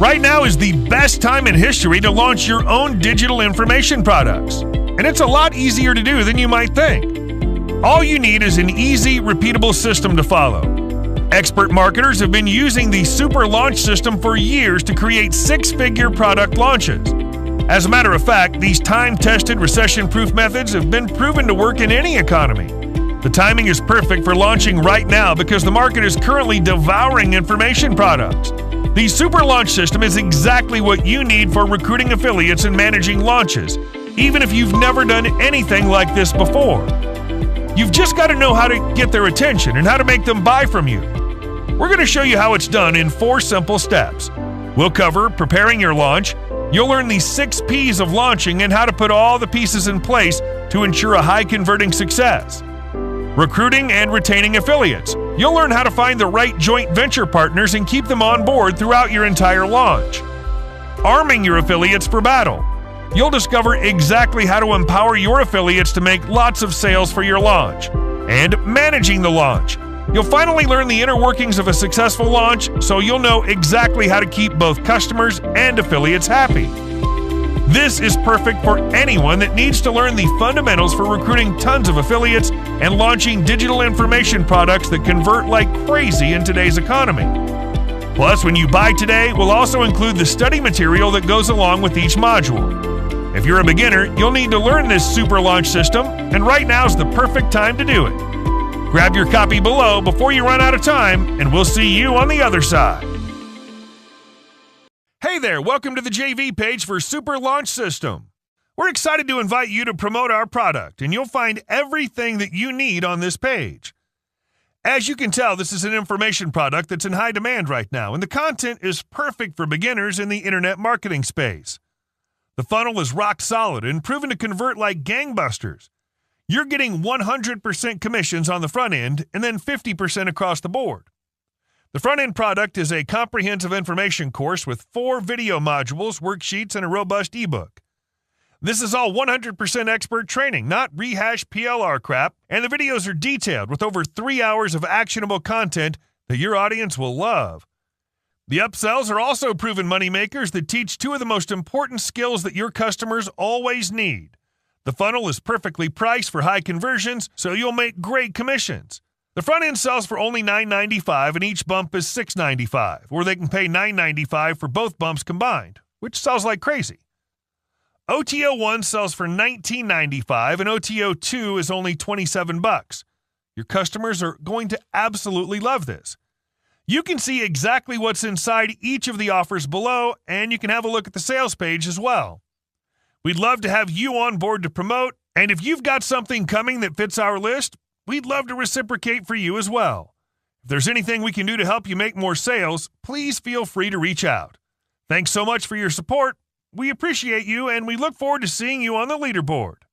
Right now is the best time in history to launch your own digital information products. And it's a lot easier to do than you might think. All you need is an easy, repeatable system to follow. Expert marketers have been using the Super Launch System for years to create six-figure product launches. As a matter of fact, these time-tested, recession-proof methods have been proven to work in any economy. The timing is perfect for launching right now because the market is currently devouring information products. The Super Launch System is exactly what you need for recruiting affiliates and managing launches, even if you've never done anything like this before. You've just got to know how to get their attention and how to make them buy from you. We're going to show you how it's done in 4 simple steps. We'll cover preparing your launch. You'll learn the 6 P's of launching and how to put all the pieces in place to ensure a high-converting success. Recruiting and retaining affiliates. You'll learn how to find the right joint venture partners and keep them on board throughout your entire launch. Arming your affiliates for battle. You'll discover exactly how to empower your affiliates to make lots of sales for your launch. And managing the launch. You'll finally learn the inner workings of a successful launch, so you'll know exactly how to keep both customers and affiliates happy. This is perfect for anyone that needs to learn the fundamentals for recruiting tons of affiliates and launching digital information products that convert like crazy in today's economy. Plus, when you buy today, we'll also include the study material that goes along with each module. If you're a beginner, you'll need to learn this Super Launch System, and right now is the perfect time to do it. Grab your copy below before you run out of time, and we'll see you on the other side. Hey there, welcome to the JV page for Super Launch System. We're excited to invite you to promote our product, and you'll find everything that you need on this page. As you can tell, this is an information product that's in high demand right now, and the content is perfect for beginners in the internet marketing space. The funnel is rock solid and proven to convert like gangbusters. You're getting 100% commissions on the front end and then 50% across the board. The front-end product is a comprehensive information course with 4 video modules, worksheets, and a robust ebook. This is all 100% expert training, not rehashed PLR crap, and the videos are detailed with over 3 hours of actionable content that your audience will love. The upsells are also proven moneymakers that teach 2 of the most important skills that your customers always need. The funnel is perfectly priced for high conversions, so you'll make great commissions. The front end sells for only $9.95 and each bump is $6.95, or they can pay $9.95 for both bumps combined, which sells like crazy. OTO 1 sells for $19.95 and OTO 2 is only $27. Your customers are going to absolutely love this. You can see exactly what's inside each of the offers below, and you can have a look at the sales page as well. We'd love to have you on board to promote, and if you've got something coming that fits our list, we'd love to reciprocate for you as well. If there's anything we can do to help you make more sales, please feel free to reach out. Thanks so much for your support. We appreciate you, and we look forward to seeing you on the leaderboard.